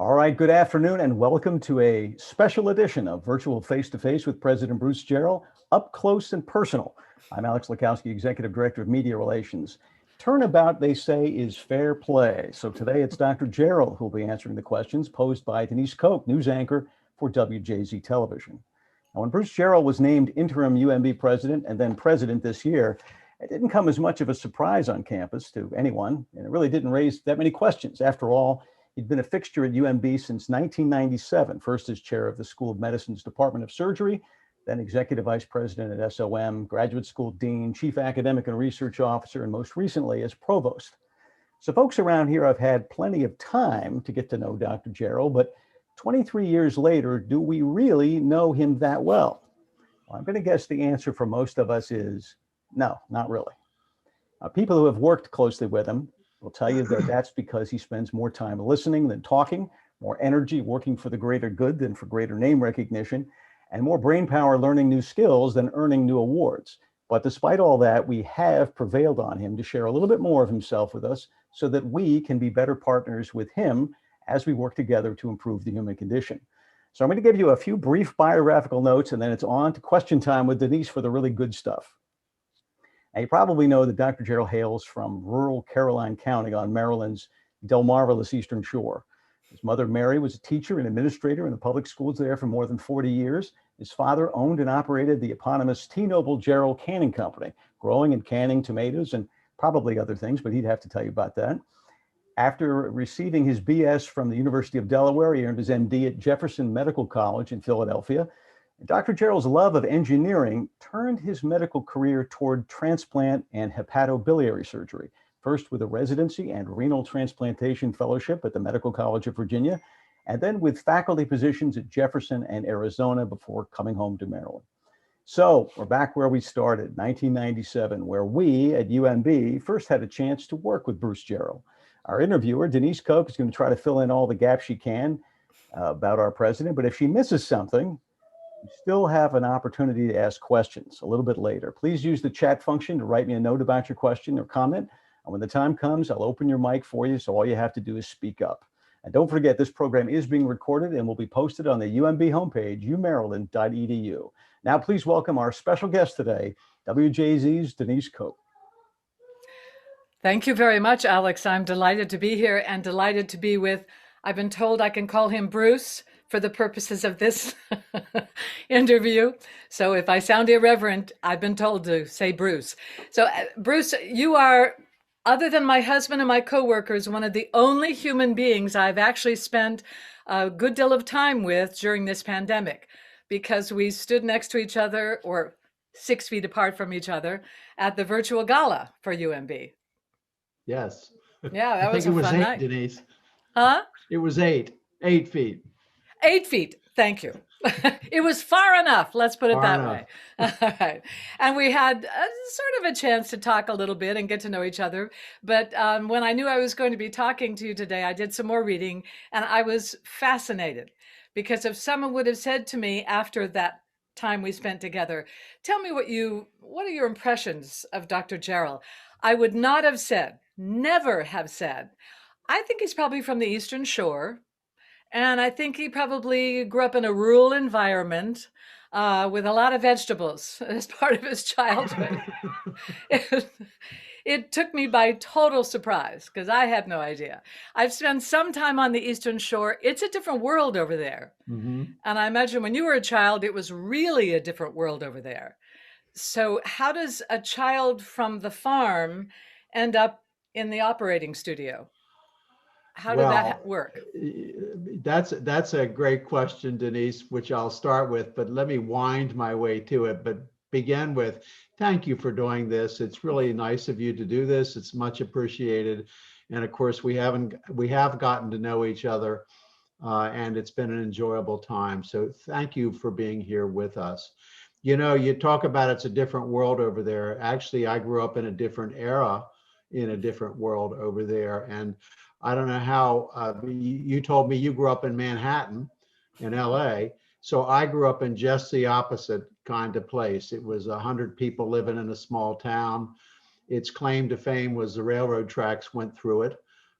All right, good afternoon and welcome to a special edition of Virtual Face-to-Face with President Bruce Jarrell, up close and personal. I'm Alex Lukowski, Executive Director of Media Relations. Turnabout, they say, is fair play. So today it's Dr. Jarrell who will be answering the questions posed by Denise Koch, news anchor for WJZ Television. Now, when Bruce Jarrell was named interim UMB president and then president this year, it didn't come as much of a surprise on campus to anyone, and it really didn't raise that many questions. After all, he'd been a fixture at UMB since 1997, first as chair of the School of Medicine's Department of Surgery, then executive vice president at SOM, graduate school dean, chief academic and research officer, and most recently as provost. So folks around here have had plenty of time to get to know Dr. Jarrell, but 23 years later, do we really know him that well? Well, I'm going to guess the answer for most of us is no, not really. People who have worked closely with him will tell you that that's because he spends more time listening than talking, more energy working for the greater good than for greater name recognition, and more brain power learning new skills than earning new awards. But despite all that, we have prevailed on him to share a little bit more of himself with us so that we can be better partners with him as we work together to improve the human condition. So I'm going to give you a few brief biographical notes, and then it's on to question time with Denise for the really good stuff. Now, you probably know that Dr. Jarrell hails from rural Caroline County on Maryland's Delmarvelous Eastern Shore. His mother, Mary, was a teacher and administrator in the public schools there for more than 40 years. His father owned and operated the eponymous T. Noble Jarrell Canning Company, growing and canning tomatoes and probably other things, but he'd have to tell you about that. After receiving his BS from the University of Delaware, he earned his MD at Jefferson Medical College in Philadelphia. Dr. Jarrell's love of engineering turned his medical career toward transplant and hepatobiliary surgery, first with a residency and renal transplantation fellowship at the Medical College of Virginia, and then with faculty positions at Jefferson and Arizona before coming home to Maryland. So we're back where we started, 1997, where we at UMB first had a chance to work with Bruce Jarrell. Our interviewer, Denise Koch, is going to try to fill in all the gaps she can about our president, but if she misses something, you still have an opportunity to ask questions a little bit later. Please use the chat function to write me a note about your question or comment. And when the time comes, I'll open your mic for you. So all you have to do is speak up. And don't forget, this program is being recorded and will be posted on the UMB homepage, umaryland.edu. Now, please welcome our special guest today, WJZ's Denise Koch. Thank you very much, Alex. I'm delighted to be here and delighted to be with, I've been told I can call him Bruce for the purposes of this interview. So if I sound irreverent, I've been told to say Bruce. So Bruce, you are, other than my husband and my coworkers, one of the only human beings I've actually spent a good deal of time with during this pandemic, because we stood next to each other or 6 feet apart from each other at the virtual gala for UMB. Yes. Yeah, that was a fun night. Denise. Huh? It was 8 feet. 8 feet. Thank you. It was far enough. Let's put it that way. All right. And we had sort of a chance to talk a little bit and get to know each other. But when I knew I was going to be talking to you today, I did some more reading and I was fascinated, because if someone would have said to me after that time we spent together, tell me what are your impressions of Dr. Jarrell? I would not have said, never have said, I think he's probably from the Eastern Shore. And I think he probably grew up in a rural environment with a lot of vegetables as part of his childhood. It took me by total surprise because I had no idea. I've spent some time on the Eastern Shore. It's a different world over there. Mm-hmm. And I imagine when you were a child, it was really a different world over there. So how does a child from the farm end up in the operating studio? How did that work? That's a great question, Denise, which I'll start with, but let me wind my way to it. But begin with, thank you for doing this. It's really nice of you to do this. It's much appreciated. And of course, we have gotten to know each other, and it's been an enjoyable time. So thank you for being here with us. You know, you talk about it's a different world over there. Actually, I grew up in a different era, in a different world over there. And I don't know how, you told me you grew up in Manhattan in LA. So I grew up in just the opposite kind of place. It was 100 people living in a small town. Its claim to fame was the railroad tracks went through it.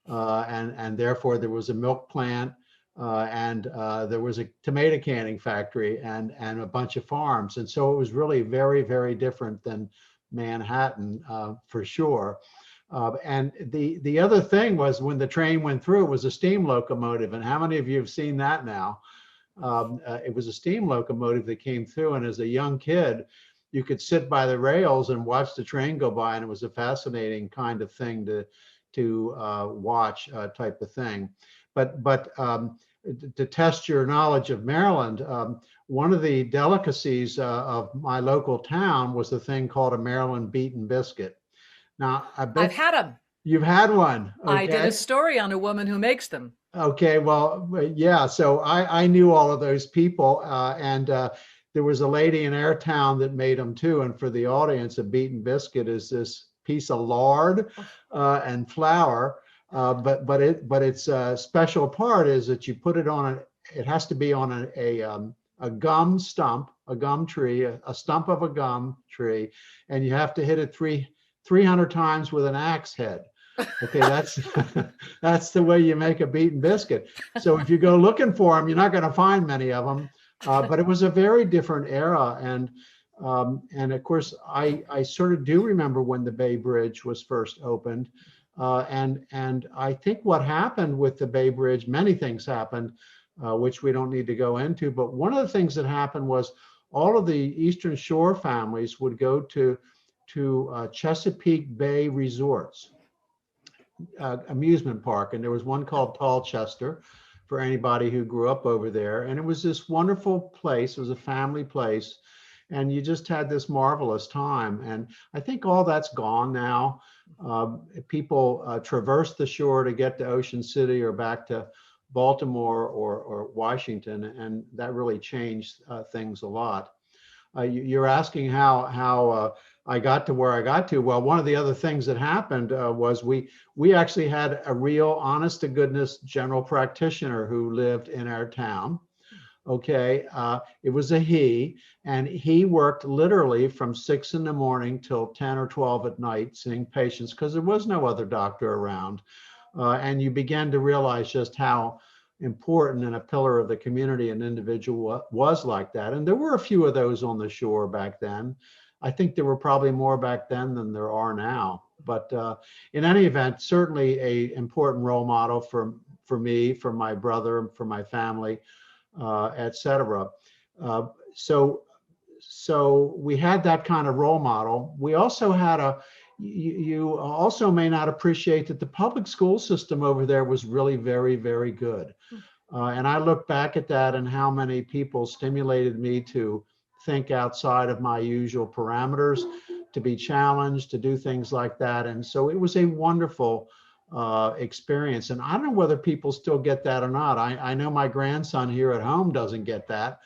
And therefore there was a milk plant and there was a tomato canning factory and a bunch of farms. And so it was really very, very different than Manhattan, for sure. And the other thing was when the train went through, it was a steam locomotive. And how many of you have seen that now? It was a steam locomotive that came through. And as a young kid, you could sit by the rails and watch the train go by. And it was a fascinating kind of thing to watch, type of thing. But to test your knowledge of Maryland, one of the delicacies of my local town was a thing called a Maryland beaten biscuit. Now, I've had them. You've had one. Okay. I did a story on a woman who makes them. Okay, well, yeah. So I knew all of those people, and there was a lady in our town that made them too. And for the audience, a beaten biscuit is this piece of lard and flour. But its special part is that you put it on it has to be on a gum stump, a gum tree, a stump of a gum tree, and you have to hit it 300 times with an axe head. Okay, that's the way you make a beaten biscuit. So if you go looking for them, you're not going to find many of them. But it was a very different era, and of course, I sort of do remember when the Bay Bridge was first opened. And I think what happened with the Bay Bridge, many things happened, which we don't need to go into. But one of the things that happened was all of the Eastern Shore families would go to Chesapeake Bay resorts, amusement park. And there was one called Tallchester for anybody who grew up over there. And it was this wonderful place. It was a family place. And you just had this marvelous time. And I think all that's gone now. People traverse the shore to get to Ocean City or back to Baltimore or Washington, and that really changed things a lot. You're asking how I got to where I got to. Well, one of the other things that happened was we actually had a real honest to goodness general practitioner who lived in our town. Okay, it was a he, and he worked literally from 6 a.m. till 10 or 12 at night seeing patients because there was no other doctor around. And you began to realize just how important and a pillar of the community an individual was like that. And there were a few of those on the shore back then. I think there were probably more back then than there are now. But in any event, certainly a important role model for me, for my brother, for my family. Etc. So we had that kind of role model. We also had you also may not appreciate that the public school system over there was really very, very good. And I look back at that and how many people stimulated me to think outside of my usual parameters, to be challenged, to do things like that. And so it was a wonderful experience. And I don't know whether people still get that or not. I know my grandson here at home doesn't get that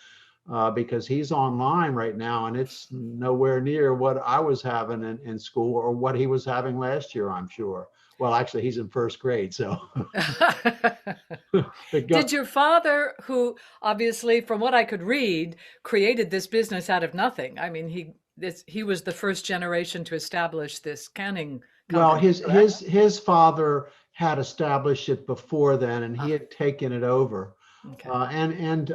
because he's online right now, and it's nowhere near what I was having in school or what he was having last year, I'm sure. Well, actually, he's in first grade, so. Did your father, who obviously, from what I could read, created this business out of nothing? I mean, he was the first generation to establish this canning company. Well, his father had established it before then, and he had taken it over. Okay. And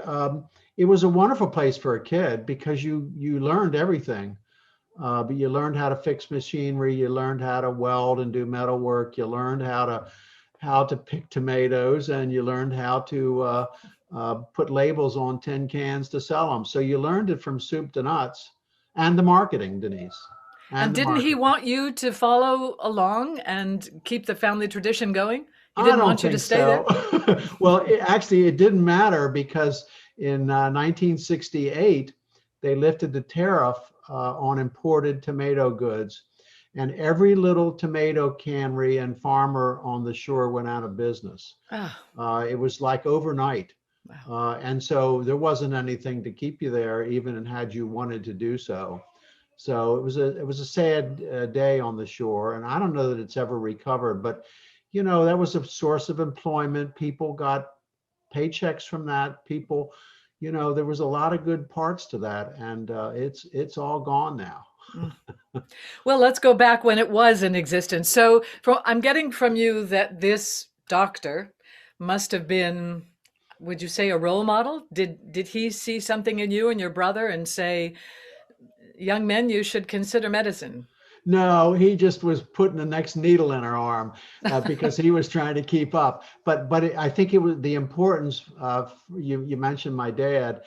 it was a wonderful place for a kid because you learned everything. But you learned how to fix machinery, you learned how to weld and do metal work, you learned how to pick tomatoes, and you learned how to put labels on tin cans to sell them. So you learned it from soup to nuts, and the marketing, Denise. And didn't he want you to follow along and keep the family tradition going? He didn't want you to stay there? Well, it didn't matter because in 1968, they lifted the tariff on imported tomato goods, and every little tomato cannery and farmer on the shore went out of business. It was like overnight. Wow. And so there wasn't anything to keep you there, even had you wanted to do so. So it was a sad day on the shore, and I don't know that it's ever recovered, but that was a source of employment. People got paychecks from that. People, there was a lot of good parts to that, and it's all gone now. Well, let's go back when it was in existence. So I'm getting from you that this doctor must have been would you say, a role model? Did he see something in you and your brother and say, young men, you should consider medicine? No, he just was putting the next needle in her arm because he was trying to keep up. But I think it was the importance of you mentioned my dad.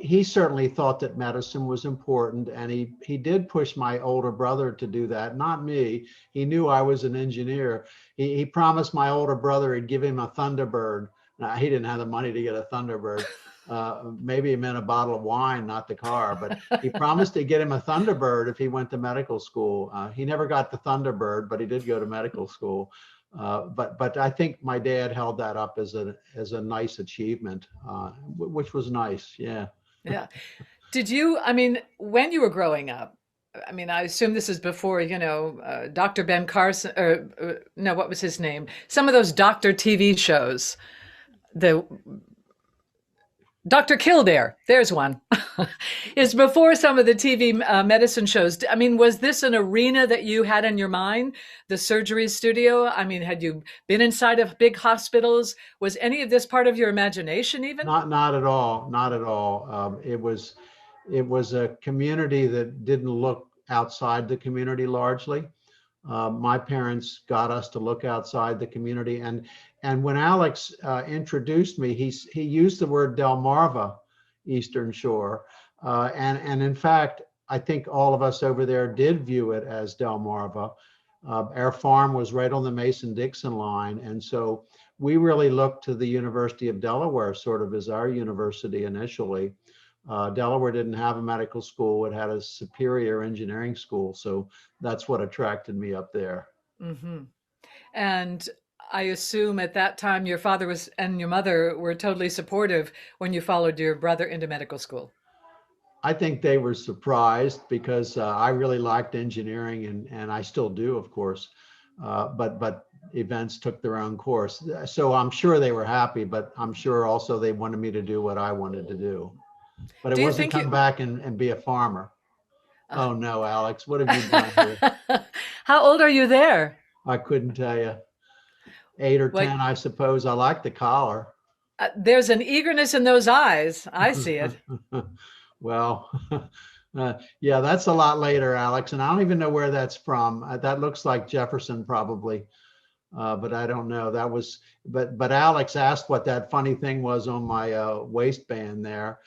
He certainly thought that medicine was important, and he did push my older brother to do that, not me. He knew I was an engineer. He promised my older brother he'd give him a Thunderbird. Now, he didn't have the money to get a Thunderbird. Maybe he meant a bottle of wine, not the car, but he promised to get him a Thunderbird if he went to medical school. He never got the Thunderbird, but he did go to medical school. But I think my dad held that up as a nice achievement, which was nice. Yeah. Yeah. Did you, I mean, when you were growing up, I mean, I assume this is before, Dr. Ben Carson, or no, what was his name? Some of those doctor TV shows, the Dr. Kildare, there's one, is before some of the TV medicine shows. I mean, was this an arena that you had in your mind, the surgery studio? I mean, had you been inside of big hospitals? Was any of this part of your imagination even? Not at all. Not at all. It was a community that didn't look outside the community largely. My parents got us to look outside the community, and when Alex introduced me, he used the word Delmarva, Eastern Shore, and in fact, I think all of us over there did view it as Delmarva. Our farm was right on the Mason-Dixon line, and so we really looked to the University of Delaware sort of as our university initially. Delaware didn't have a medical school. It had a superior engineering school. So that's what attracted me up there. Mm-hmm. And I assume at that time your father and your mother were totally supportive when you followed your brother into medical school. I think they were surprised because I really liked engineering and I still do, of course. But events took their own course. So I'm sure they were happy, but I'm sure also they wanted me to do what I wanted to do. But it wasn't come back and be a farmer. Oh no, Alex, what have you done here? How old are you there? I couldn't tell you. 8 or 10, I suppose. I like the collar. There's an eagerness in those eyes. I see it. Well, yeah, that's a lot later, Alex. And I don't even know where that's from. That looks like Jefferson probably. But I don't know. That was, but Alex asked what that funny thing was on my waistband there.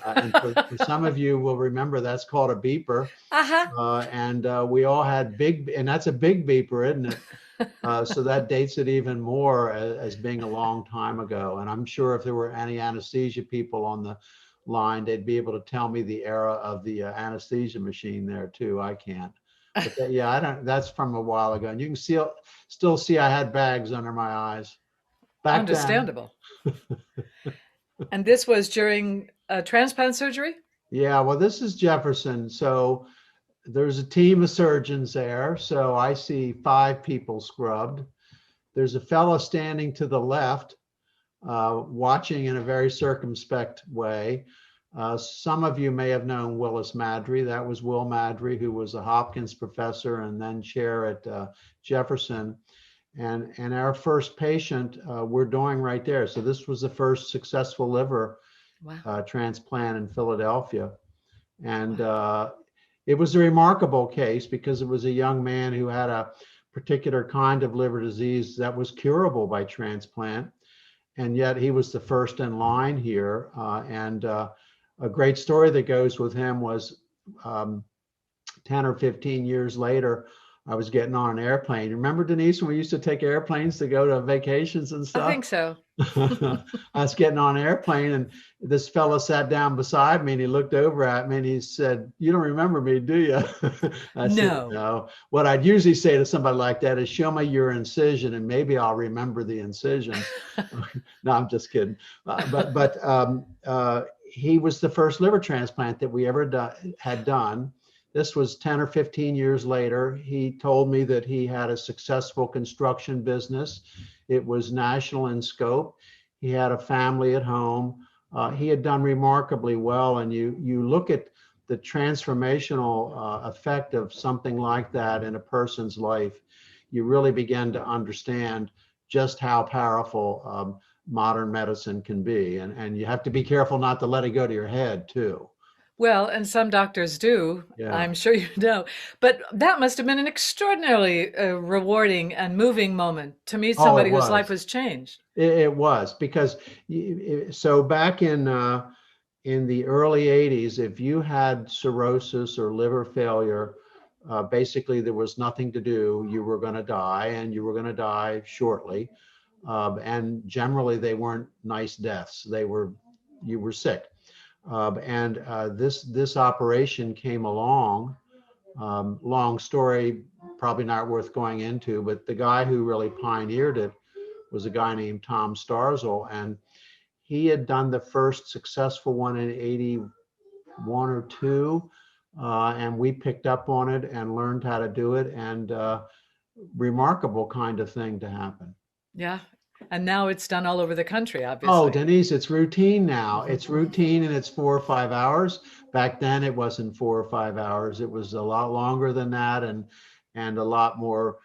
And for some of you will remember that's called a beeper. And we all had and that's a big beeper, isn't it? So that dates it even more as being a long time ago. And I'm sure if there were any anesthesia people on the line, they'd be able to tell me the era of the anesthesia machine there too. I can't. But yeah, I don't. That's from a while ago, and you can still see I had bags under my eyes. Understandable. And this was during transplant surgery? Yeah, well, this is Jefferson. So there's a team of surgeons there. So I see 5 people scrubbed. There's a fellow standing to the left, watching in a very circumspect way. Some of you may have known Willis Madry. That was Will Madry, who was a Hopkins professor and then chair at Jefferson. And our first patient we're doing right there. So this was the first successful liver transplant in Philadelphia. And it was a remarkable case because it was a young man who had a particular kind of liver disease that was curable by transplant. And yet he was the first in line here. And a great story that goes with him was 10 or 15 years later, I was getting on an airplane. Remember, Denise, when we used to take airplanes to go to vacations and stuff? I think so. I was getting on an airplane and this fellow sat down beside me and he looked over at me and he said, "You don't remember me, do you?" I said, "No." What I'd usually say to somebody like that is, "Show me your incision and maybe I'll remember the incision." No, I'm just kidding. But he was the first liver transplant that we ever had done. This was 10 or 15 years later. He told me that he had a successful construction business. It was national in scope. He had a family at home. He had done remarkably well. And you look at the transformational effect of something like that in a person's life, you really begin to understand just how powerful modern medicine can be. And you have to be careful not to let it go to your head too. Well, and some doctors do, Yeah. I'm sure you know. But that must have been an extraordinarily rewarding and moving moment to meet Oh, it somebody whose life was. was changed. It was because so back in the early 80s, if you had cirrhosis or liver failure, basically there was nothing to do. You were going to die, and you were going to die shortly. And generally, they weren't nice deaths. You were sick. This operation came along. Long story, probably not worth going into, but the guy who really pioneered it was a guy named Tom Starzl, and he had done the first successful one in 81 or 2, and we picked up on it and learned how to do it, and remarkable kind of thing to happen. Yeah. And now it's done all over the country, Oh, obviously. Denise, it's routine now. It's routine, and it's 4 or 5 hours. Back then, it wasn't 4 or 5 hours. It was a lot longer than that, and a lot more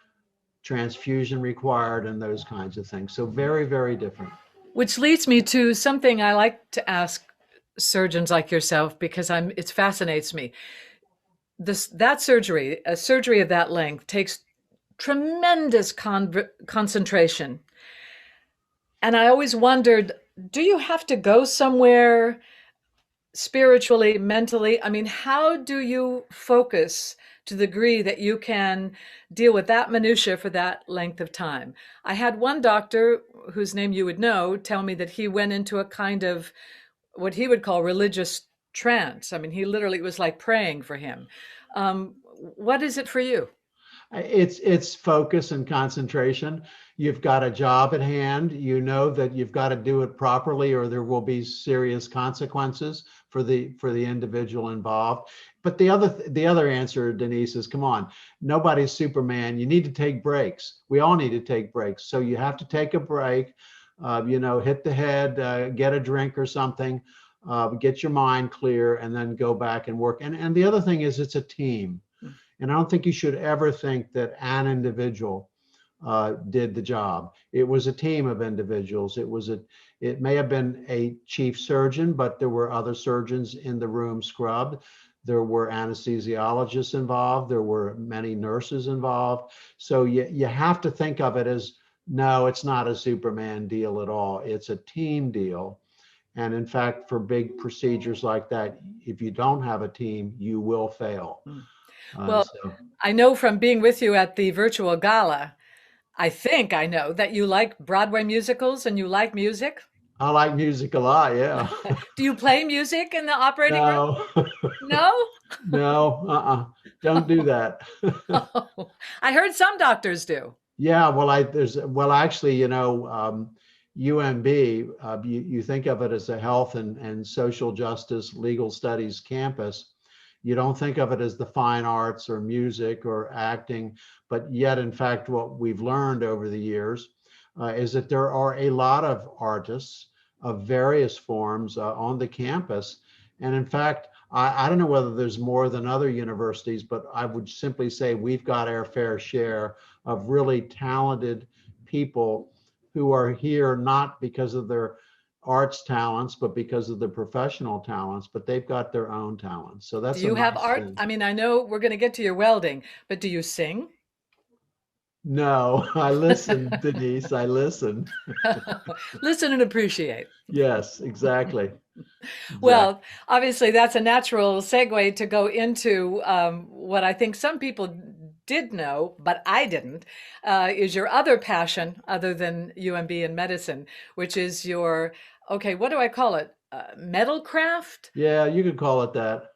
transfusion required and those kinds of things. So very, very different. Which leads me to something I like to ask surgeons like yourself because it fascinates me. That surgery, a surgery of that length, takes tremendous concentration. And I always wondered, do you have to go somewhere spiritually, mentally? I mean, how do you focus to the degree that you can deal with that minutia for that length of time? I had one doctor whose name you would know tell me that he went into a kind of what he would call religious trance. I mean, he literally, it was like praying for him. What is it for you? It's focus and concentration. You've got a job at hand. You know that you've got to do it properly, or there will be serious consequences for the individual involved. But the other answer, Denise, is come on, nobody's Superman. You need to take breaks. We all need to take breaks. So you have to take a break. Hit the head, get a drink or something, get your mind clear, and then go back and work. And the other thing is, it's a team. And I don't think you should ever think that an individual did the job. It was a team of individuals. It may have been a chief surgeon, but there were other surgeons in the room scrubbed. There were anesthesiologists involved. There were many nurses involved. So you have to think of it as, no, it's not a Superman deal at all. It's a team deal. And in fact, for big procedures like that, if you don't have a team, you will fail. Well, I know from being with you at the virtual gala, I think I know that you like Broadway musicals and you like music. I like music a lot, yeah. Do you play music in the operating room? No, No? no, don't do that. Oh, I heard some doctors do. Yeah, actually, UMB, you think of it as a health and social justice legal studies campus. You don't think of it as the fine arts or music or acting, but yet, in fact, what we've learned over the years is that there are a lot of artists of various forms on the campus. And in fact, I don't know whether there's more than other universities, but I would simply say we've got our fair share of really talented people who are here not because of their arts talents, but because of the professional talents, but they've got their own talents. So that's Do you have nice art? thing. I mean, I know we're going to get to your welding, but do you sing? No, I listen, Denise, I listen. Listen and appreciate. Yes, exactly. Well, obviously, that's a natural segue to go into what I think some people did know, but I didn't, is your other passion other than UMB and medicine, which is your, okay, what do I call it? Metal craft? Yeah, you could call it that.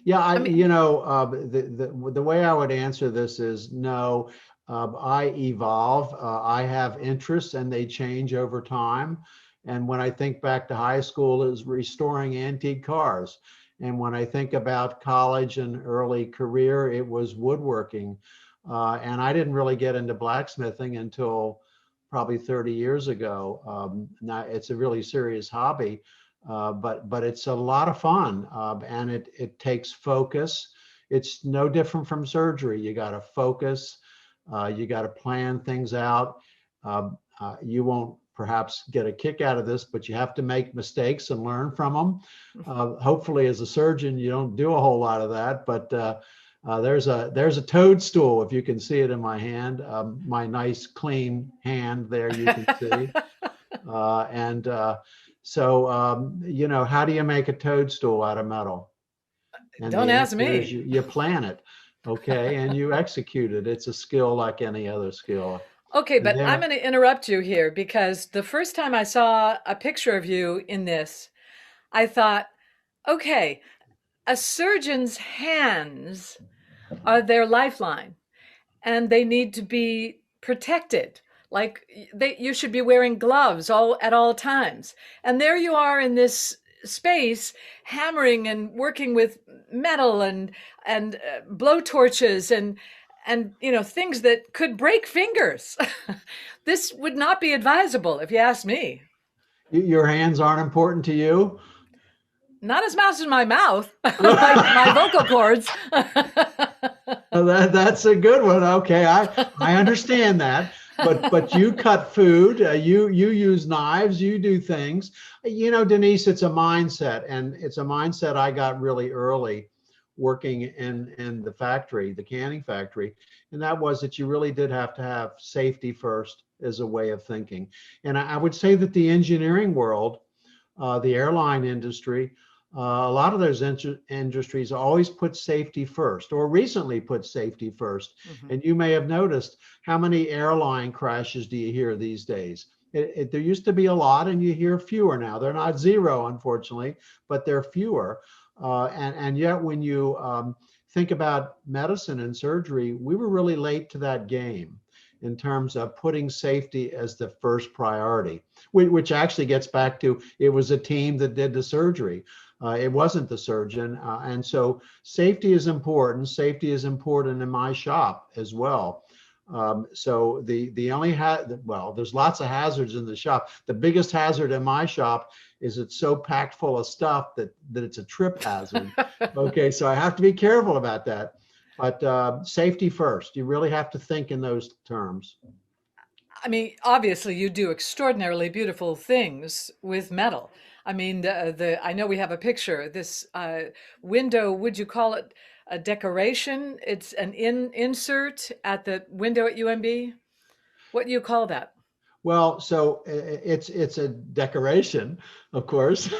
Yeah, I mean, the way I would answer this is no. I evolve. I have interests, and they change over time. And when I think back to high school, it was restoring antique cars. And when I think about college and early career, it was woodworking. And I didn't really get into blacksmithing until probably 30 years ago. Now it's a really serious hobby, but it's a lot of fun, and it takes focus. It's no different from surgery. You got to focus. You got to plan things out. You won't perhaps get a kick out of this, but you have to make mistakes and learn from them. Hopefully, as a surgeon, you don't do a whole lot of that, but there's a toadstool, if you can see it in my hand, my nice clean hand there, you can see. So how do you make a toadstool out of metal? And don't ask me. You plan it, okay, and you execute it. It's a skill like any other skill. Okay, but I'm going to interrupt you here, because the first time I saw a picture of you in this, I thought, okay, a surgeon's hands are their lifeline, and they need to be protected. Like you should be wearing gloves at all times. And there you are in this space, hammering and working with metal and blow torches and things that could break fingers. This would not be advisable, if you ask me. Your hands aren't important to you? Not as much as my mouth, my vocal cords. That's a good one. Okay, I understand that. But you cut food, you use knives, you do things. Denise, it's a mindset, and it's a mindset I got really early working in the factory, the canning factory. And that was that you really did have to have safety first as a way of thinking. And I would say that the engineering world, the airline industry, a lot of those industries always put safety first, or recently put safety first. Mm-hmm. And you may have noticed, how many airline crashes do you hear these days? There used to be a lot, and you hear fewer now. They're not zero, unfortunately, but they're fewer. And yet when you think about medicine and surgery, we were really late to that game in terms of putting safety as the first priority, which actually gets back to, it was a team that did the surgery. It wasn't the surgeon. And so safety is important. Safety is important in my shop as well. So the only there's lots of hazards in the shop. The biggest hazard in my shop is it's so packed full of stuff that it's a trip hazard. Okay, so I have to be careful about that. But safety first. You really have to think in those terms. I mean, obviously, you do extraordinarily beautiful things with metal. I mean, I know we have a picture. This window, would you call it a decoration? It's an insert at the window at UMB. What do you call that? Well, so it's a decoration, of course,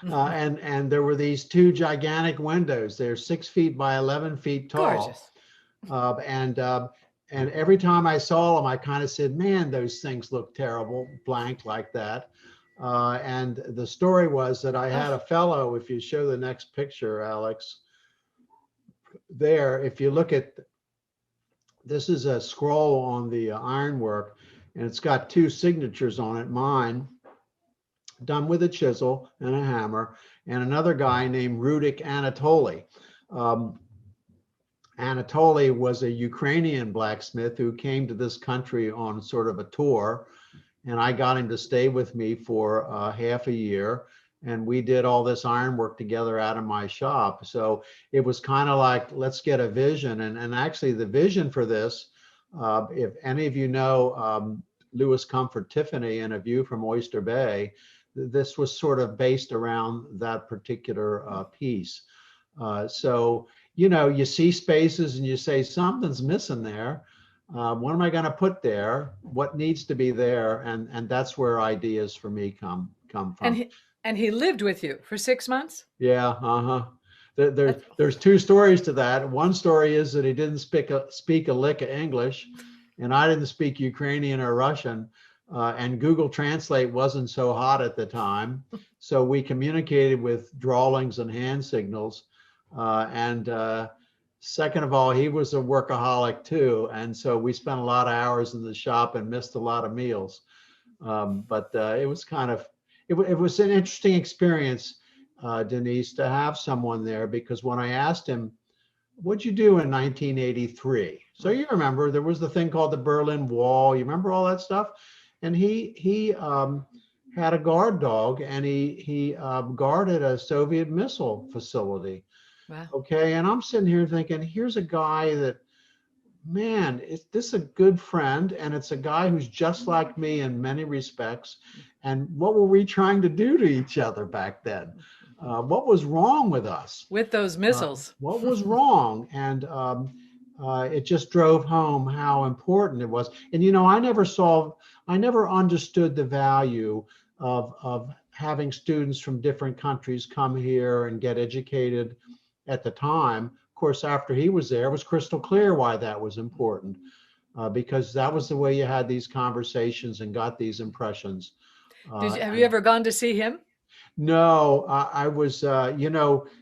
and there were these two gigantic windows. They're 6 feet by 11 feet tall. Gorgeous. And every time I saw them, I kind of said, "Man, those things look terrible, blank like that." And the story was that I had a fellow. If you show the next picture, Alex, there, if you look at, this is a scroll on the ironwork. And it's got two signatures on it, mine, done with a chisel and a hammer, and another guy named Rudik Anatoly. Anatoly was a Ukrainian blacksmith who came to this country on sort of a tour, and I got him to stay with me for half a year, and we did all this ironwork together out of my shop. So it was kind of like, let's get a vision. And actually the vision for this, if any of you know Lewis Comfort Tiffany and A View from Oyster Bay, this was sort of based around that particular piece. So, you see spaces and you say, something's missing there. What am I going to put there? What needs to be there? And that's where ideas for me come from. And he lived with you for 6 months? Yeah, There's two stories to that. One story is that he didn't speak a lick of English, and I didn't speak Ukrainian or Russian, and Google Translate wasn't so hot at the time. So we communicated with drawlings and hand signals. Second of all, he was a workaholic too. And so we spent a lot of hours in the shop and missed a lot of meals. But it was it was an interesting experience, Denise, to have someone there, because when I asked him, what'd you do in 1983? So you remember there was the thing called the Berlin Wall. You remember all that stuff? And he had a guard dog, and he guarded a Soviet missile facility. Wow. Okay, and I'm sitting here thinking, here's a guy that man, is this a good friend? And it's a guy who's just like me in many respects. And what were we trying to do to each other back then? What was wrong with us? With those missiles. What was wrong? And it just drove home how important it was. And, I never understood the value of having students from different countries come here and get educated at the time. Of course, after he was there, it was crystal clear why that was important, because that was the way you had these conversations and got these impressions. Have you ever gone to see him? No, I was,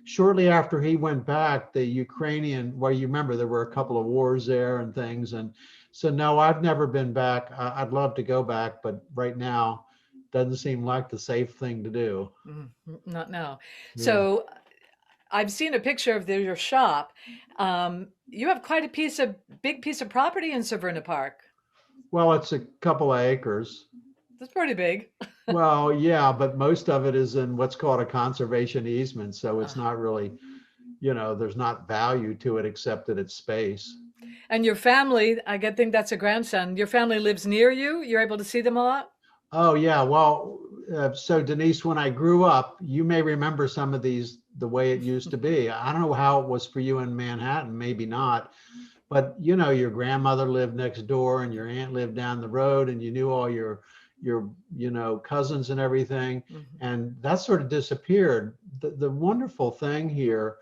shortly after he went back, the Ukrainian, well, you remember there were a couple of wars there and things. And so, no, I've never been back. I'd love to go back, but right now doesn't seem like the safe thing to do. Not now. Yeah. So I've seen a picture of your shop. You have quite a big piece of property in Severna Park. Well, it's a couple of acres. That's pretty big. Well, yeah, but most of it is in what's called a conservation easement. So it's not really, there's not value to it except that it's space. And your family, think that's a grandson. Your family lives near you. You're able to see them a lot? Oh, yeah. Well, so Denise, when I grew up, you may remember some of these the way it used to be. I don't know how it was for you in Manhattan, maybe not. But, your grandmother lived next door and your aunt lived down the road and you knew all your cousins and everything. And that sort of disappeared. The wonderful thing here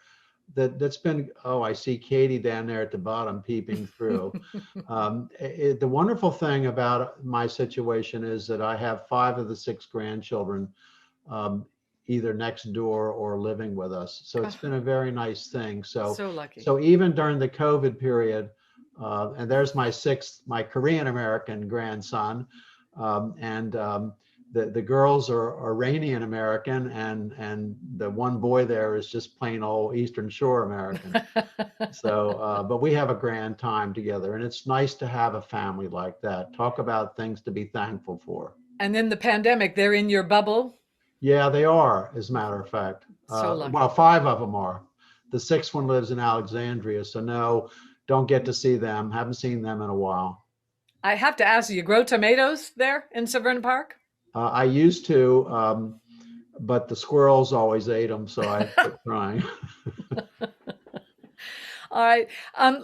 that's been, oh, I see Katie down there at the bottom peeping through. The wonderful thing about my situation is that I have 5 of the 6 grandchildren either next door or living with us. So it's been a very nice thing. So lucky. So even during the COVID period, and there's my Korean American grandson, the girls are Iranian American, and the one boy there is just plain old Eastern Shore American. So, but we have a grand time together, and it's nice to have a family like that. Talk about things to be thankful for. And then the pandemic, they're in your bubble? Yeah, they are, as a matter of fact. So lucky. Well, 5 of them are. The 6th one lives in Alexandria, so no, don't get to see them. Haven't seen them in a while. I have to ask you grow tomatoes there in Severna Park? I used to, but the squirrels always ate them, so I quit trying. All right.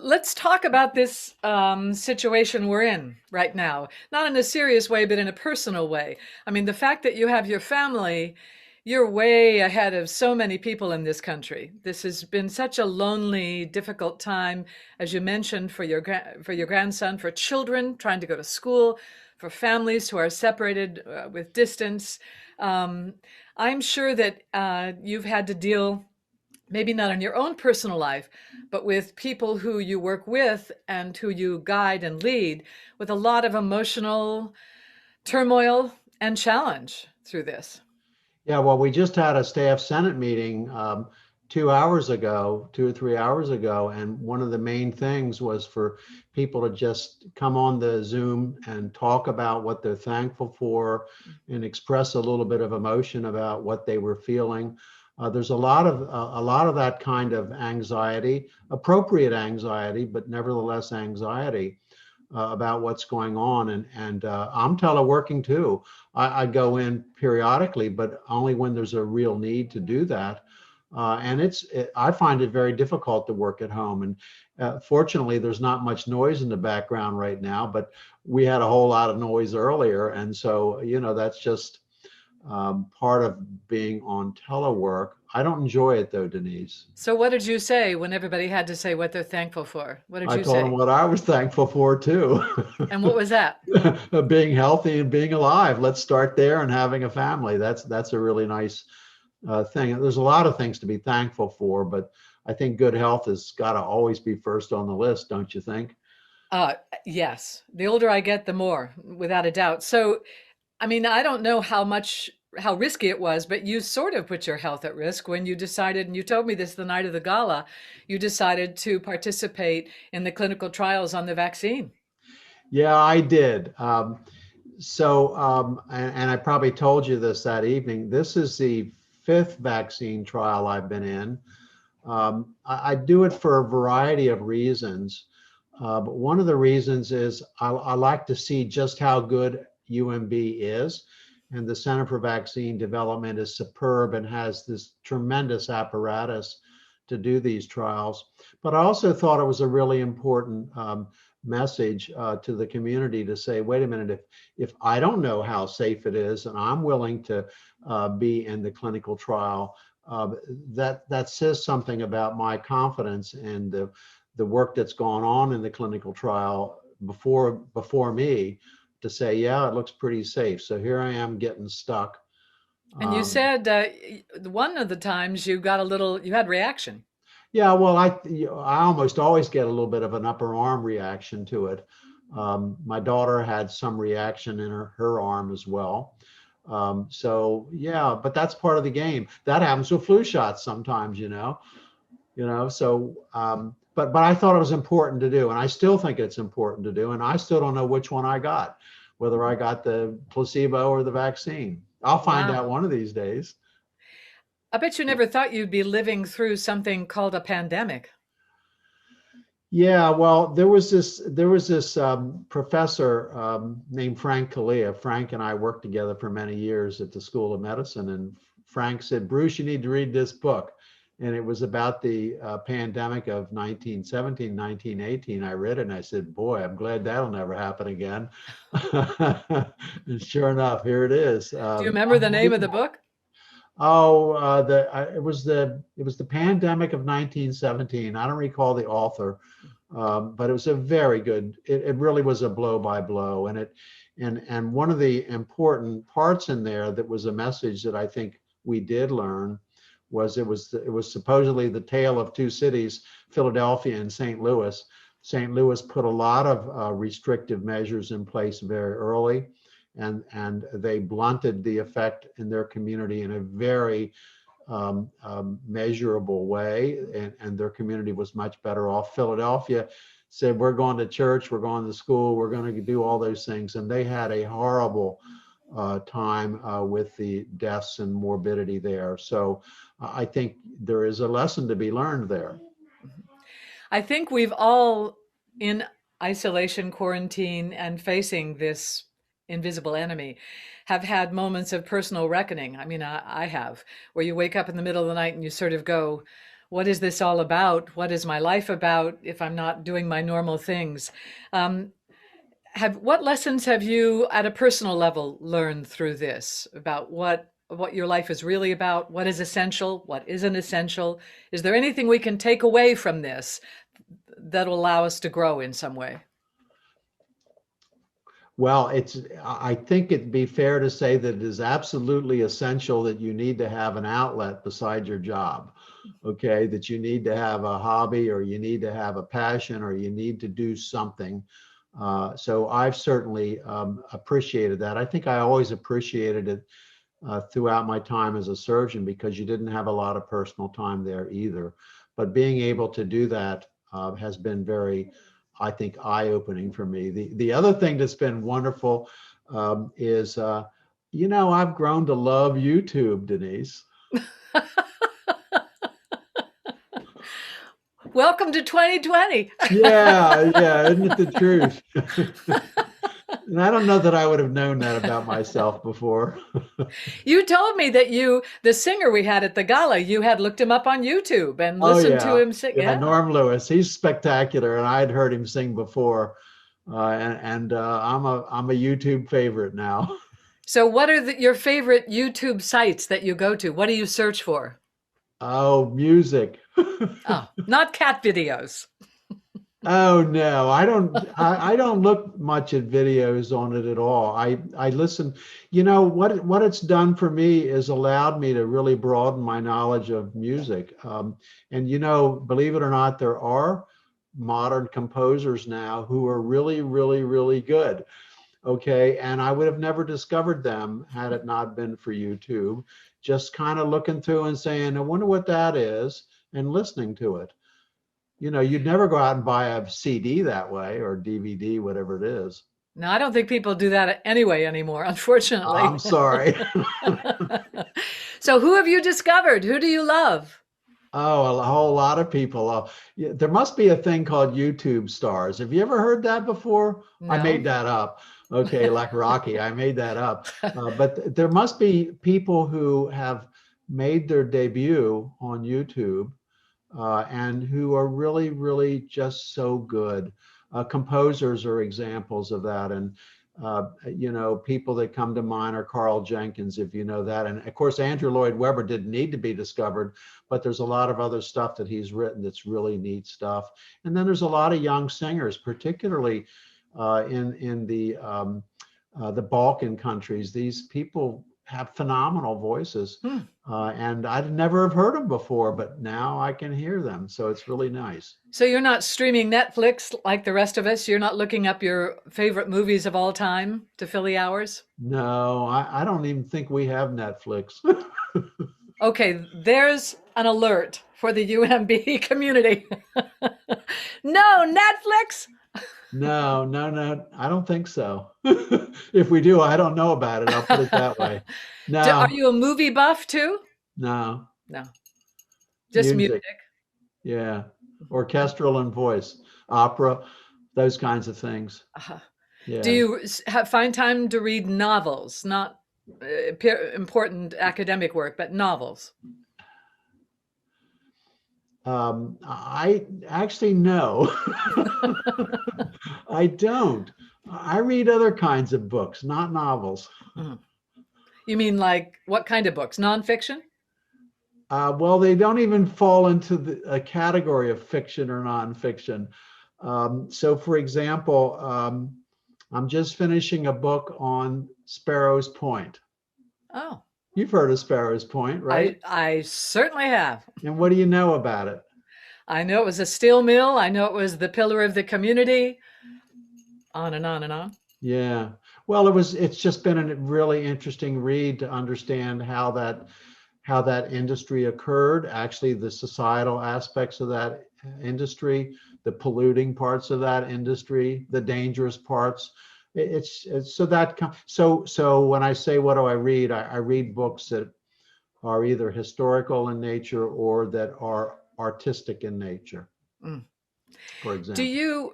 Let's talk about this situation we're in right now, not in a serious way, but in a personal way. I mean, the fact that you have your family, you're way ahead of so many people in this country. This has been such a lonely, difficult time, as you mentioned, for your grandson, for children trying to go to school, for families who are separated with distance. I'm sure that you've had to deal, maybe not in your own personal life, but with people who you work with and who you guide and lead, with a lot of emotional turmoil and challenge through this. Yeah, well, we just had a staff Senate meeting 2 hours ago, 2 or 3 hours ago, and one of the main things was for people to just come on the Zoom and talk about what they're thankful for and express a little bit of emotion about what they were feeling. There's a lot of that kind of anxiety, appropriate anxiety, but nevertheless anxiety about what's going on. And I'm teleworking too. I go in periodically, but only when there's a real need to do that. And I find it very difficult to work at home. And fortunately, there's not much noise in the background right now, but we had a whole lot of noise earlier. And so, that's just part of being on telework. I don't enjoy it though, Denise. So what did you say when everybody had to say what they're thankful for? What did you say? I told them what I was thankful for too. And what was that? Being healthy and being alive. Let's start there, and having a family. That's a really nice thing. There's a lot of things to be thankful for, but I think good health has got to always be first on the list, don't you think? Yes. The older I get, the more, without a doubt. So, I mean, I don't know how risky it was, but you sort of put your health at risk when you decided, and you told me this the night of the gala, you decided to participate in the clinical trials on the vaccine. Yeah, I did. And I probably told you this that evening. This is the 5th vaccine trial I've been in. I do it for a variety of reasons. But one of the reasons is I like to see just how good UMB is. And the Center for Vaccine Development is superb and has this tremendous apparatus to do these trials. But I also thought it was a really important message to the community to say, wait a minute, if I don't know how safe it is and I'm willing to be in the clinical trial, that says something about my confidence and the work that's gone on in the clinical trial before me to say, yeah, it looks pretty safe. So here I am getting stuck. And you said one of the times you had reaction. Yeah, well, I almost always get a little bit of an upper arm reaction to it. My daughter had some reaction in her arm as well. So yeah, but that's part of the game. That happens with flu shots sometimes, so but I thought it was important to do, and I still think it's important to do, and I still don't know which one I got, whether I got the placebo or the vaccine. I'll find out one of these days. I bet you never thought you'd be living through something called a pandemic. Yeah, well, there was this professor named Frank Kalia. Frank and I worked together for many years at the School of Medicine, and Frank said, Bruce, you need to read this book. And it was about the pandemic of 1917, 1918. I read it and I said, boy, I'm glad that'll never happen again. And sure enough, here it is. Do you remember the name of the book? Oh, it was the pandemic of 1917. I don't recall the author, but it was a very good. It really was a blow by blow, and one of the important parts in there that was a message that I think we did learn was it was supposedly the tale of two cities, Philadelphia and St. Louis. St. Louis put a lot of restrictive measures in place very early. And they blunted the effect in their community in a very measurable way, and their community was much better off. Philadelphia said, we're going to church, we're going to school, we're going to do all those things, and they had a horrible time with the deaths and morbidity there. So I think there is a lesson to be learned there. I think we've all, in isolation, quarantine, and facing this invisible enemy, have had moments of personal reckoning. I mean, I have, where you wake up in the middle of the night and you sort of go, what is this all about? What is my life about if I'm not doing my normal things? What lessons have you at a personal level learned through this about what your life is really about? What is essential? What isn't essential? Is there anything we can take away from this that will allow us to grow in some way? Well, I think it'd be fair to say that it is absolutely essential that you need to have an outlet beside your job. Okay, that you need to have a hobby, or you need to have a passion, or you need to do something. So I've certainly appreciated that. I think I always appreciated it throughout my time as a surgeon, because you didn't have a lot of personal time there either. But being able to do that has been very, I think, eye-opening for me. The other thing that's been wonderful is, I've grown to love YouTube, Denise. Welcome to 2020. Yeah, isn't it the truth? And I don't know that I would have known that about myself before. You told me that the singer we had at the gala, you had looked him up on YouTube and listened to him sing. Yeah, Norm Lewis. He's spectacular, and I had heard him sing before. I'm a YouTube favorite now. So what are your favorite YouTube sites that you go to? What do you search for? Oh, music. Oh, not cat videos. Oh no, I don't look much at videos on it at all. I listen. What it's done for me is allowed me to really broaden my knowledge of music. And believe it or not, there are modern composers now who are really, really, really good. Okay, and I would have never discovered them had it not been for YouTube. Just kind of looking through and saying, I wonder what that is, and listening to it. You'd never go out and buy a CD that way, or DVD, whatever it is. No, I don't think people do that anyway anymore, unfortunately. I'm sorry. So who have you discovered? Who do you love? Oh, a whole lot of people. Oh, yeah, there must be a thing called YouTube stars. Have you ever heard that before? I No. made that up. Okay, like Rocky, I made that up. But there must be people who have made their debut on YouTube and who are really, really just so good. Composers are examples of that. And, people that come to mind are Carl Jenkins, if you know that. And of course, Andrew Lloyd Webber didn't need to be discovered, but there's a lot of other stuff that he's written that's really neat stuff. And then there's a lot of young singers, particularly in the Balkan countries. These people have phenomenal voices. And I'd never have heard them before, but now I can hear them. So it's really nice. So you're not streaming Netflix like the rest of us? You're not looking up your favorite movies of all time to fill the hours? No, I don't even think we have Netflix. Okay, there's an alert for the UMB community. No, Netflix? No, I don't think so. If we do, I don't know about it. I'll put it that way. No, Are you a movie buff too? no. No, just music. Yeah, orchestral and voice, opera, those kinds of things. Yeah. Do you find time to read novels, not important academic work, but novels? I actually no, I don't. I read other kinds of books, not novels. You mean like what kind of books? Nonfiction? Well, they don't even fall into a category of fiction or nonfiction. So, for example, I'm just finishing a book on Sparrow's Point. Oh. You've heard of Sparrow's Point, right? I certainly have. And what do you know about it? I know it was a steel mill. I know it was the pillar of the community. On and on and on. Yeah. Well, it's just been a really interesting read to understand how that industry occurred, actually the societal aspects of that industry, the polluting parts of that industry, the dangerous parts. It's so when I say what do I read, I read books that are either historical in nature or that are artistic in nature. For example.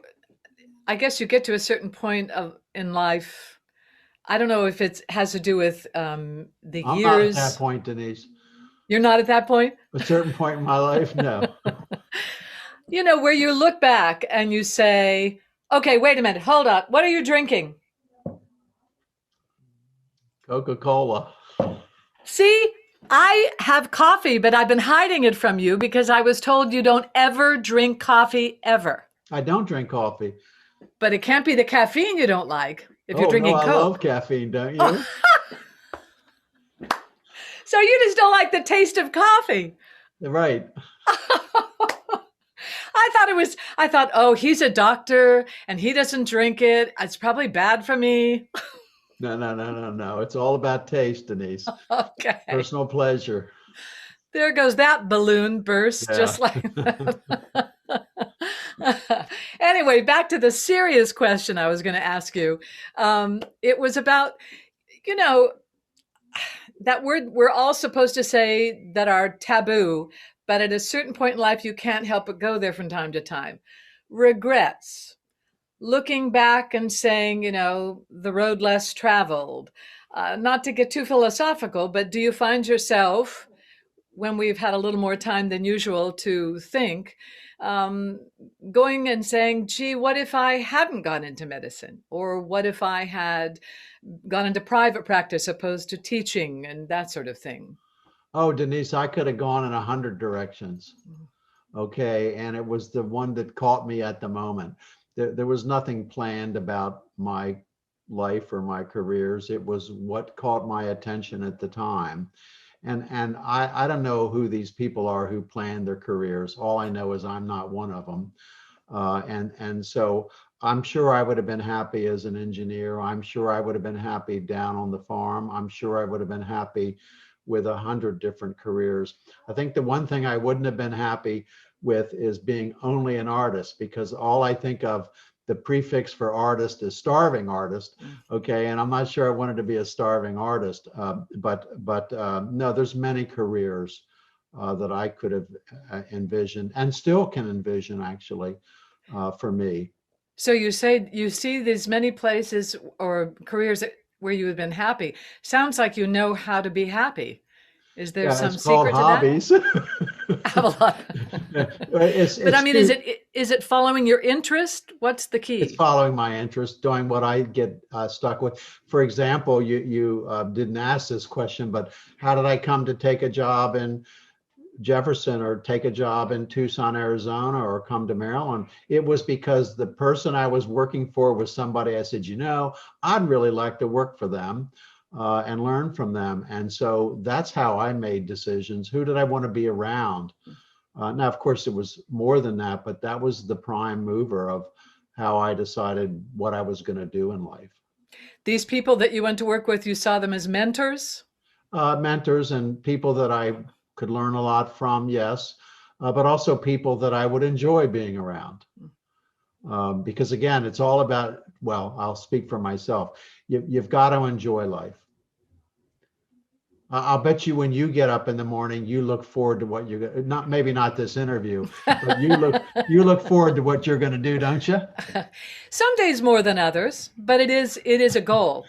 I guess you get to a certain point in life. I don't know if it has to do with the I'm years. not at that point, Denise. You're not at that point? A certain point in my life, no. Where you look back and you say, okay, wait a minute, hold up. What are you drinking? Coca-Cola. See, I have coffee, but I've been hiding it from you because I was told you don't ever drink coffee ever. I don't drink coffee. But it can't be the caffeine you don't like if you're drinking Coke. I love caffeine, don't you? So you just don't like the taste of coffee. Right. I thought, oh, he's a doctor and he doesn't drink it. It's probably bad for me. No. It's all about taste, Denise. Okay. Personal pleasure. There goes that balloon burst, Yeah. just like that. Anyway, back to the serious question I was going to ask you. It was about, that word we're all supposed to say that are taboo, but at a certain point in life, you can't help but go there from time to time. Regrets, looking back and saying, the road less traveled. Not to get too philosophical, but do you find yourself, when we've had a little more time than usual to think, going and saying, gee, what if I hadn't gone into medicine? Or what if I had gone into private practice opposed to teaching and that sort of thing? Oh, Denise, I could have gone in 100 directions. Okay. And it was the one that caught me at the moment. There was nothing planned about my life or my careers. It was what caught my attention at the time. And I don't know who these people are who plan their careers. All I know is I'm not one of them. And so I'm sure I would have been happy as an engineer. I'm sure I would have been happy down on the farm. I'm sure I would have been happy with 100 different careers. I think the one thing I wouldn't have been happy with is being only an artist, because all I think of, the prefix for artist is starving artist. Okay. And I'm not sure I wanted to be a starving artist, but no, there's many careers. that I could have envisioned and still can envision actually for me. So you say you see these many places or careers where you have been happy. Sounds like you know how to be happy. Is there Yeah, some it's called secret to that? hobbies. I have a lot. But I mean, is it following your interest? What's the it's key? following my interest, doing what I get stuck with. For example, you didn't ask this question, but how did I come to take a job in Jefferson or take a job in Tucson, Arizona, or come to Maryland? It was because the person I was working for was somebody I said, I'd really like to work for them and learn from them. And so that's how I made decisions. Who did I want to be around? Now, of course, it was more than that, but that was the prime mover of how I decided what I was going to do in life. These people that you went to work with, you saw them as mentors? Mentors and people that I could learn a lot from, yes, but also people that I would enjoy being around. Because again, it's all about, well, I'll speak for myself. You've got to enjoy life. I'll bet you when you get up in the morning, you look forward to what you're not, maybe not this interview, but you look forward to what you're going to do, don't you? Some days more than others, but it is a goal to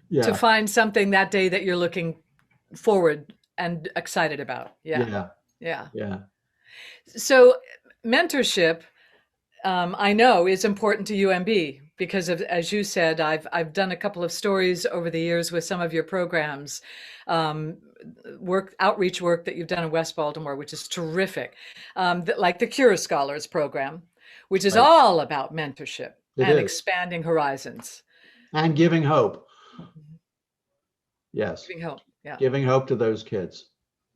Yeah, find something that day that you're looking forward and excited about. Yeah. yeah, Yeah. yeah. So mentorship, I know, is important to UMB because of, as you said, I've done a couple of stories over the years with some of your programs, outreach work that you've done in West Baltimore, which is terrific, like the Cure Scholars program, which is Right. all about mentorship It and is. expanding horizons. And giving hope. Yes. Giving hope. Yeah. Giving hope to those kids.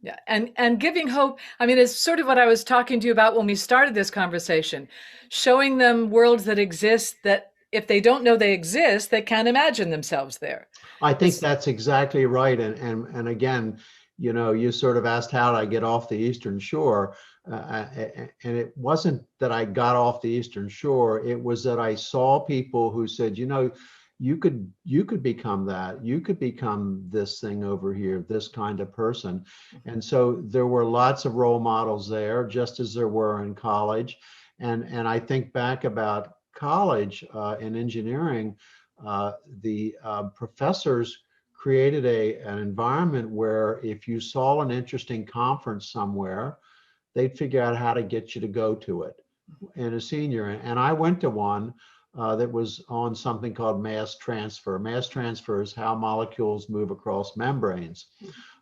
Yeah. And giving hope. I mean, it's sort of what I was talking to you about when we started this conversation, showing them worlds that exist that if they don't know they exist, they can't imagine themselves there. I think that's exactly right. And again, you sort of asked how did I get off the Eastern Shore, and it wasn't that I got off the Eastern Shore. It was that I saw people who said, you could become that. You could become this thing over here, this kind of person. And so there were lots of role models there, just as there were in college. And I think back about college in engineering. The professors created an environment where if you saw an interesting conference somewhere, they'd figure out how to get you to go to it in a senior. And I went to one that was on something called mass transfer. Mass transfer is how molecules move across membranes.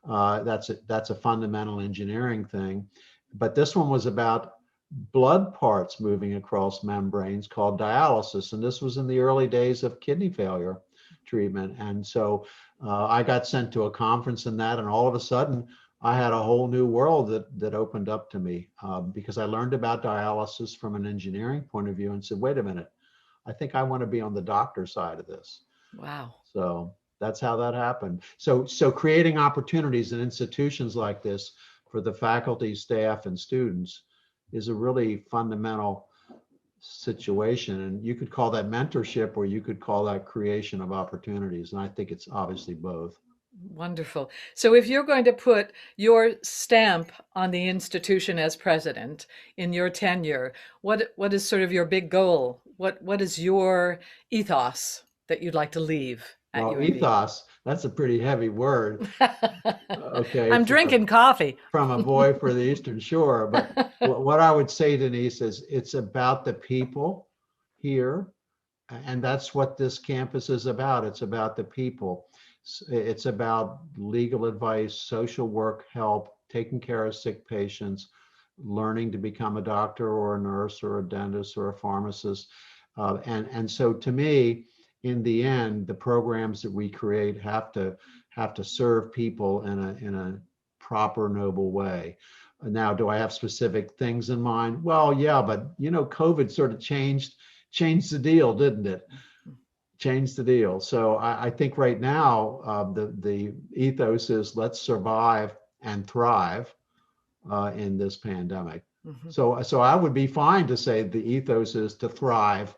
That's a fundamental engineering thing. But this one was about blood parts moving across membranes called dialysis. And this was in the early days of kidney failure treatment. And so I got sent to a conference in that, and all of a sudden I had a whole new world that opened up to me because I learned about dialysis from an engineering point of view and said, wait a minute, I think I want to be on the doctor side of this. Wow. So that's how that happened. So creating opportunities in institutions like this for the faculty, staff, and students is a really fundamental situation. And you could call that mentorship, or you could call that creation of opportunities. And I think it's obviously both. Wonderful. So if you're going to put your stamp on the institution as president in your tenure, what is sort of your big goal? What is your ethos that you'd like to leave at Well, UAB? ethos, that's a pretty heavy word. Okay. I'm drinking coffee. From a boy for the Eastern Shore. But what I would say, Denise, is it's about the people here. And that's what this campus is about. It's about the people. It's about legal advice, social work, help, taking care of sick patients, learning to become a doctor or a nurse or a dentist or a pharmacist. And so to me, in the end, the programs that we create have to serve people in a proper, noble way. Now, do I have specific things in mind? Well, yeah, but COVID sort of changed the deal, didn't it? Changed the deal. So I think right now the ethos is let's survive and thrive in this pandemic. Mm-hmm. So I would be fine to say the ethos is to thrive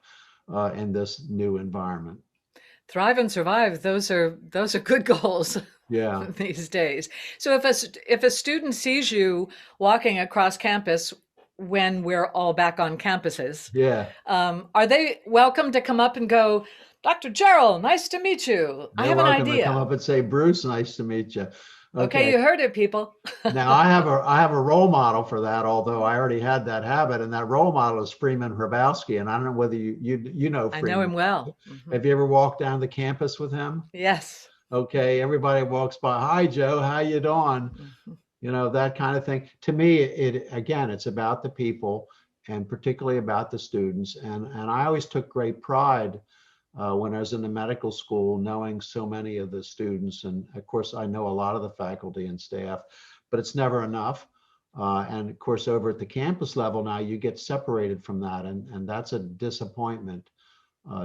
in this new environment. Thrive and survive. Those are good goals. Yeah. these days. So if a student sees you walking across campus when we're all back on campuses, Yeah. are they welcome to come up and go, Dr. Jarrell, nice to meet you. I They're have an welcome to come idea. up and say, Bruce, nice to meet you. Okay, Okay. you heard it, people. Now I have a role model for that, although I already had that habit, and that role model is Freeman Hrabowski. And I don't know whether you know I know Freeman. him well. Mm-hmm. Have you ever walked down the campus with him? Yes. Okay, everybody walks by. Hi, Joe. How you doing? Mm-hmm. That kind of thing. To me, it again, it's about the people, and particularly about the students. And I always took great pride when I was in the medical school, knowing so many of the students. And of course, I know a lot of the faculty and staff, but it's never enough. And of course, over at the campus level now, you get separated from that, and that's a disappointment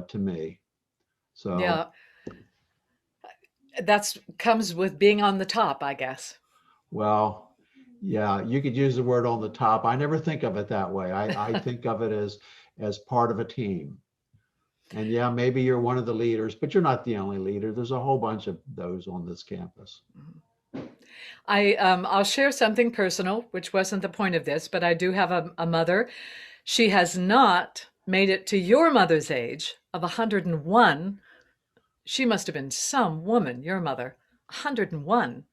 to me. So. Yeah, that's comes with being on the top, I guess. Well, yeah, you could use the word on the top. I never think of it that way. I think of it as part of a team. And yeah, maybe you're one of the leaders, but you're not the only leader. There's a whole bunch of those on this campus. I'll share something personal, which wasn't the point of this, but I do have a mother. She has not made it to your mother's age of 101. She must have been some woman, your mother, 101,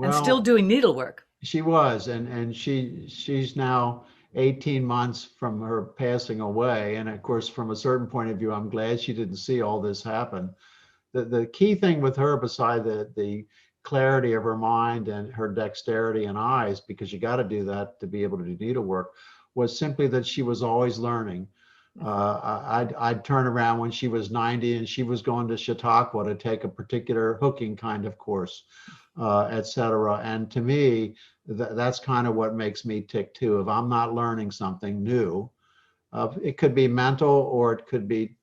and still Well, doing needlework. she was, and she's now 18 months from her passing away. And of course, from a certain point of view, I'm glad she didn't see all this happen. The key thing with her, beside the clarity of her mind and her dexterity and eyes, because you got to do that to be able to do needlework, was simply that she was always learning. I'd turn around when she was 90 and she was going to Chautauqua to take a particular hooking kind of course, et cetera. And to me, that's kind of what makes me tick too. If I'm not learning something new, it could be mental or it could be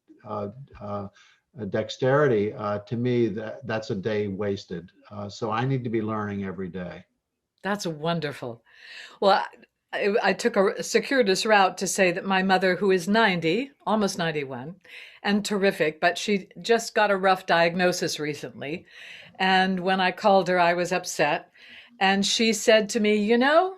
dexterity. To me, that's a day wasted. So I need to be learning every day. That's wonderful. Well, I took a circuitous route to say that my mother, who is 90, almost 91, and terrific, but she just got a rough diagnosis recently. And when I called her, I was upset. And she said to me, you know,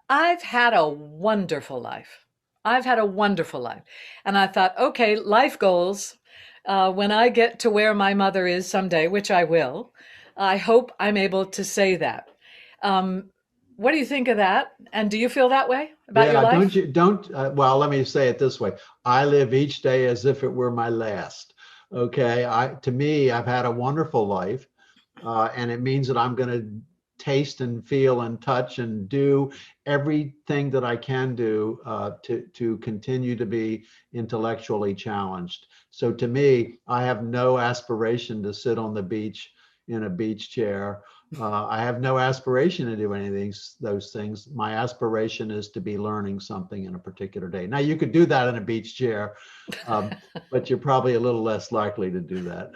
I've had a wonderful life. I've had a wonderful life. And I thought, okay, life goals. When I get to where my mother is someday, which I will, I hope I'm able to say that. Um, what do you think of that? And do you feel that way about your Yeah, don't life? you don't well, let me say it this way. I live each day as if it were my last. Okay. To me, I've had a wonderful life. And it means that I'm going to taste and feel and touch and do everything that I can do to continue to be intellectually challenged. So to me, I have no aspiration to sit on the beach in a beach chair. I have no aspiration to do anything, those things. My aspiration is to be learning something in a particular day. Now, you could do that in a beach chair, but you're probably a little less likely to do that.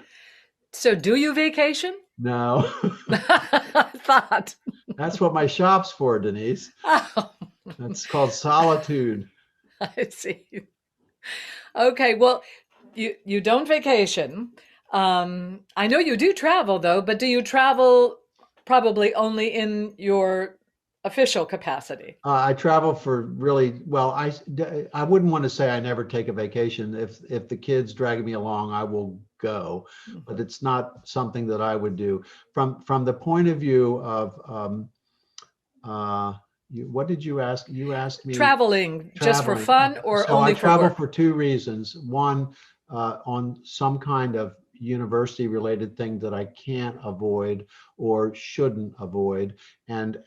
So, do you vacation? No, I thought. that's what my shop's for, Denise. Oh, That's called solitude. I see. Okay, well, you don't vacation. I know you do travel though, but do you travel probably only in your official capacity? I travel for really well. I wouldn't want to say I never take a vacation. If the kids drag me along, I will go, but it's not something that I would do. From the point of view of what did you ask? You asked me Traveling just for traveling. fun or So I only for travel work? for two reasons. One, on some kind of university related thing that I can't avoid or shouldn't avoid. And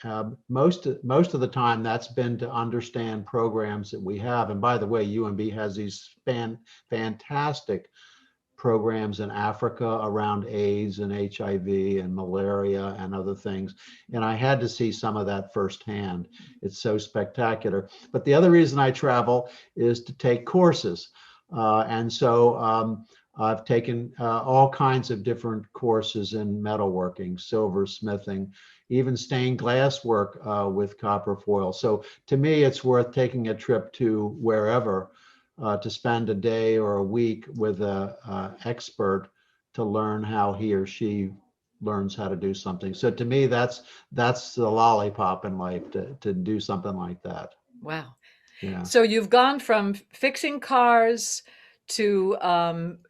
most of the time that's been to understand programs that we have. And by the way, UMB has these fantastic programs in Africa around AIDS and HIV and malaria and other things. And I had to see some of that firsthand. It's so spectacular. But the other reason I travel is to take courses. And so I've taken all kinds of different courses in metalworking, silversmithing, even stained glass work with copper foil. So to me, it's worth taking a trip to wherever to spend a day or a week with an expert to learn how he or she learns how to do something. So to me, that's the lollipop in life, to do something like that. Wow. Yeah. So you've gone from fixing cars to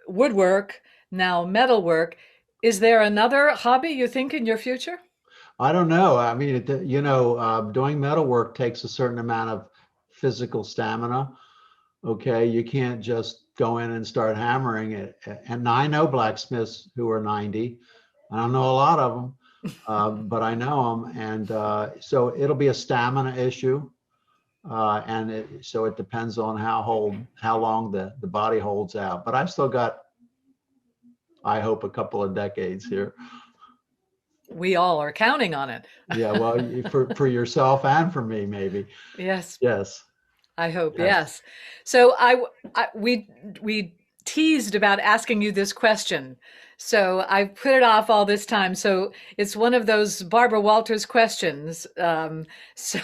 woodwork, now metalwork. Is there another hobby you think in your future? I don't know. I mean, doing metal work takes a certain amount of physical stamina. Okay, you can't just go in and start hammering it. And I know blacksmiths who are 90. I don't know a lot of them, but I know them. And so it'll be a stamina issue. So it depends on how long the body holds out. But I've still got, I hope, a couple of decades here. We all are counting on it. Yeah, well, for yourself and for me, maybe. Yes. Yes. I hope, Yes. yes. So we teased about asking you this question. So I put it off all this time. So it's one of those Barbara Walters questions. So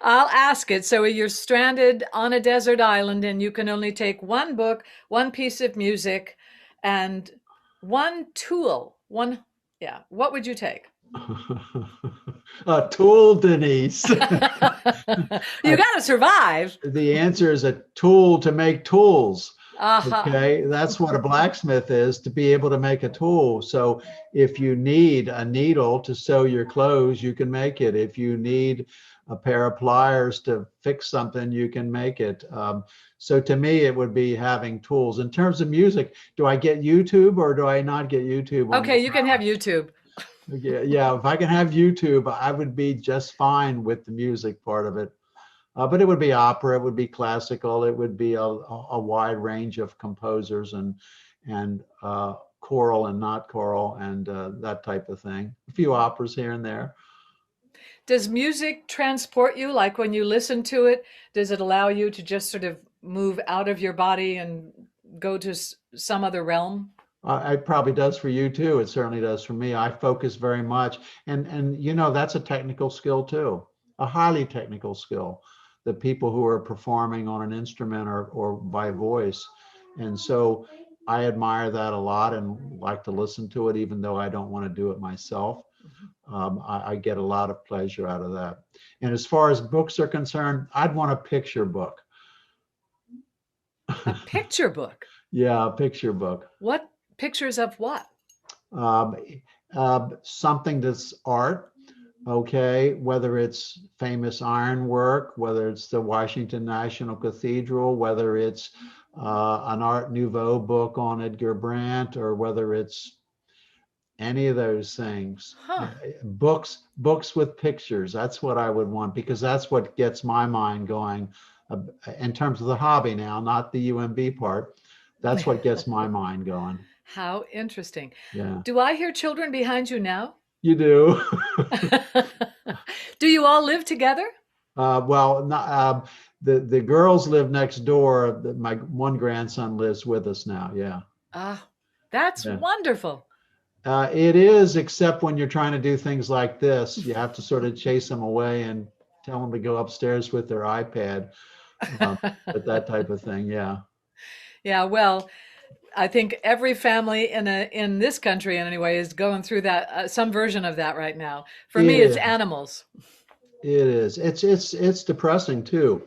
I'll ask it. So you're stranded on a desert island and you can only take one book, one piece of music, and one tool. Yeah. What would you take? A tool, Denise. You got to survive. The answer is a tool to make tools. Uh-huh. Okay, that's what a blacksmith is, to be able to make a tool. So if you need a needle to sew your clothes, you can make it. If you need a pair of pliers to fix something, you can make it. So to me, it would be having tools. In terms of music, do I get YouTube or do I not get YouTube? Okay, you can have YouTube. Yeah, if I can have YouTube, I would be just fine with the music part of it. But it would be opera, it would be classical, it would be a wide range of composers and choral and not choral and that type of thing. A few operas here and there. Does music transport you? Like when you listen to it, does it allow you to just sort of move out of your body and go to some other realm? It probably does for you too. It certainly does for me. I focus very much, and that's a technical skill too, a highly technical skill. The people who are performing on an instrument or by voice. And so I admire that a lot and like to listen to it, even though I don't want to do it myself. I get a lot of pleasure out of that. And as far as books are concerned, I'd want a picture book. A picture book? Yeah, a picture book. What pictures of what? Something that's art. Okay, whether it's famous ironwork, whether it's the Washington National Cathedral, whether it's an Art Nouveau book on Edgar Brandt, or whether it's any of those things. Huh. Books with pictures. That's what I would want, because that's what gets my mind going in terms of the hobby now, not the UMB part. That's what gets my mind going. How interesting. Yeah. Do I hear children behind you now? You do. Do you all live together? Well, not, the girls live next door. My one grandson lives with us now. Yeah. That's Yeah. wonderful. It is, except when you're trying to do things like this, you have to sort of chase them away and tell them to go upstairs with their iPad, but that type of thing. Yeah. Yeah. Well, I think every family in this country, in any way, is going through that some version of that right now. For me, it's animals. It is. It's depressing too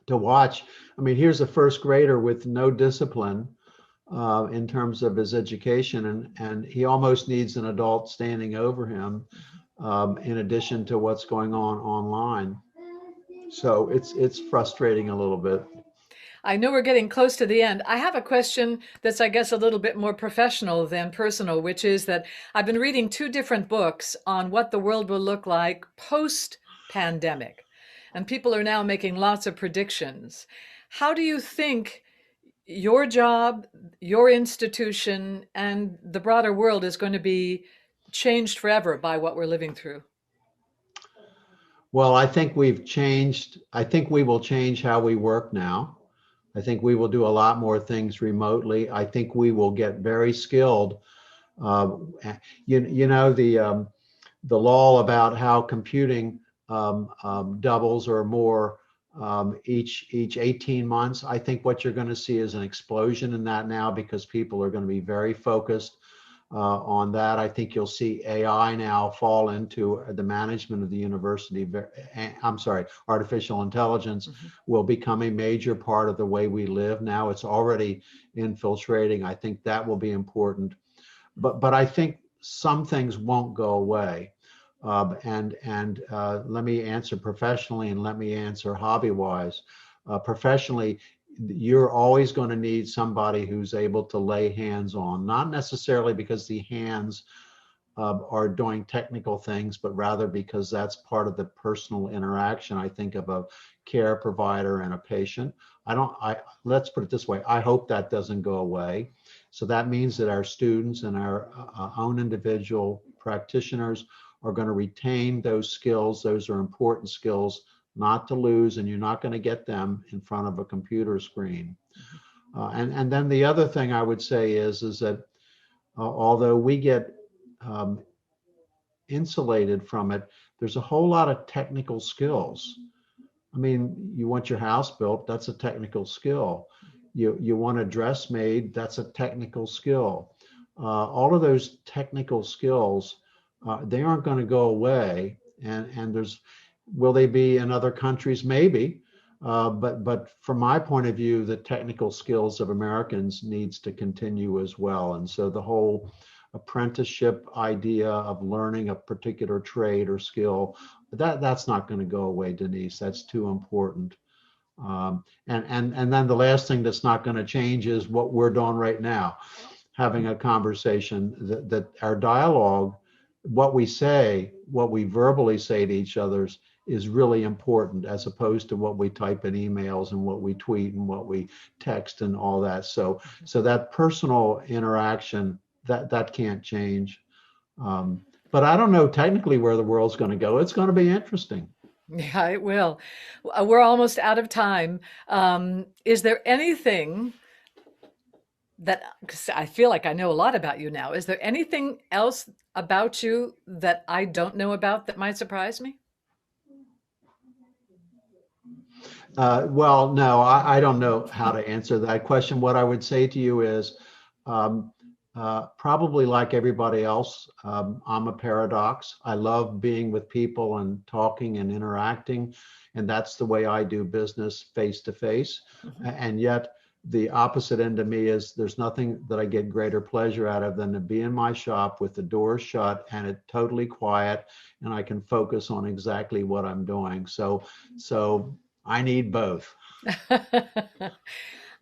to watch. I mean, here's a first grader with no discipline in terms of his education, and he almost needs an adult standing over him in addition to what's going on online. So it's frustrating a little bit. I know we're getting close to the end. I have a question that's, I guess, a little bit more professional than personal, which is that I've been reading 2 different books on what the world will look like post-pandemic, and people are now making lots of predictions. How do you think your job, your institution, and the broader world is going to be changed forever by what we're living through? Well, I think we've changed. I think we will change how we work now. I think we will do a lot more things remotely. I think we will get very skilled. The law about how computing doubles or more each 18 months. I think what you're going to see is an explosion in that now, because people are going to be very focused on that. I think you'll see AI now fall into the management of the university. I'm sorry, artificial intelligence will become a major part of the way we live now. It's already infiltrating. I think that will be important. But I think some things won't go away. Let me answer professionally and let me answer hobby-wise. Professionally, you're always going to need somebody who's able to lay hands on, not necessarily because the hands are doing technical things, but rather because that's part of the personal interaction, I think, of a care provider and a patient. Let's put it this way. I hope that doesn't go away. So that means that our students and our own individual practitioners are going to retain those skills. Those are important skills not to lose, and you're not going to get them in front of a computer screen. And then the other thing I would say is that although we get insulated from it, there's a whole lot of technical skills. I mean, you want your house built, that's a technical skill. You want a dress made, that's a technical skill. All of those technical skills, they aren't going to go away. And will they be in other countries? Maybe. But from my point of view, the technical skills of Americans needs to continue as well. And so the whole apprenticeship idea of learning a particular trade or skill, that's not going to go away, Denise. That's too important. And then the last thing that's not going to change is what we're doing right now, having a conversation, that our dialogue, what we say, what we verbally say to each other is really important, as opposed to what we type in emails and what we tweet and what we text and all that. So that personal interaction, that can't change. But I don't know technically where the world's going to go. It's going to be interesting. Yeah, it will. We're almost out of time. Is there anything that, because I feel like I know a lot about you now, is there anything else about you that I don't know about that might surprise me? Well, no, I don't know how to answer that question. What I would say to you is, probably like everybody else, I'm a paradox. I love being with people and talking and interacting, and that's the way I do business, face to face. And yet the opposite end of me is, there's nothing that I get greater pleasure out of than to be in my shop with the doors shut and it totally quiet, and I can focus on exactly what I'm doing. So I need both.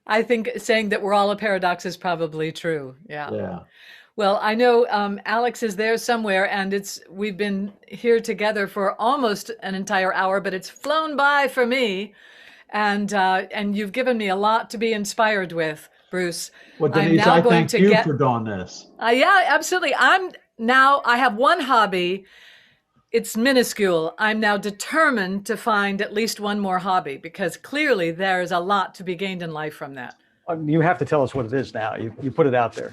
I think saying that we're all a paradox is probably true. Yeah. Yeah. Well, I know Alex is there somewhere, and we've been here together for almost an entire hour, but it's flown by for me. And you've given me a lot to be inspired with, Bruce. Well, Denise, I thank you for doing this. Yeah, absolutely. I have one hobby. It's minuscule. I'm now determined to find at least one more hobby, because clearly there's a lot to be gained in life from that. You have to tell us what it is now. You put it out there.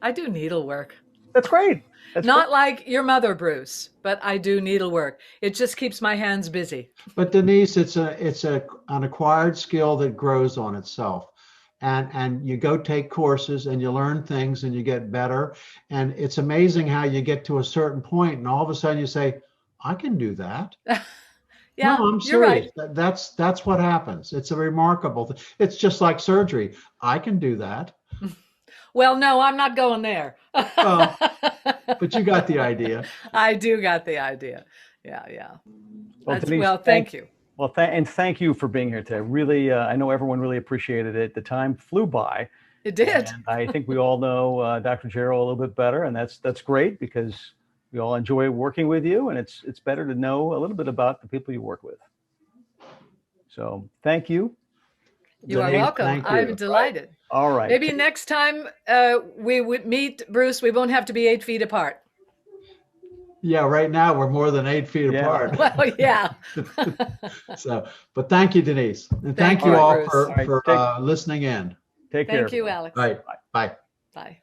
I do needlework. That's great. Not like your mother, Bruce, but I do needlework. It just keeps my hands busy. But Denise, it's an acquired skill that grows on itself. And you go take courses and you learn things and you get better. And it's amazing how you get to a certain point and all of a sudden you say, I can do that. Yeah, no, I'm serious. You're right. That's what happens. It's a remarkable thing. It's just like surgery. I can do that. Well, no, I'm not going there. Well, but you got the idea. I do got the idea. Yeah. Well, Denise, thank you. Well, thank you for being here today. Really, I know everyone really appreciated it. The time flew by. It did. And I think we all know Dr. Jarrell a little bit better, and that's great, because we all enjoy working with you, and it's better to know a little bit about the people you work with. So thank you. You are welcome. I'm delighted. All right. Maybe next time we would meet, Bruce, we won't have to be 8 feet apart. Yeah, right now we're more than 8 feet apart. Well, yeah. But thank you, Denise. And thank you all Bruce. for listening in. Take care. Thank you, Alex. All right. Bye. Bye.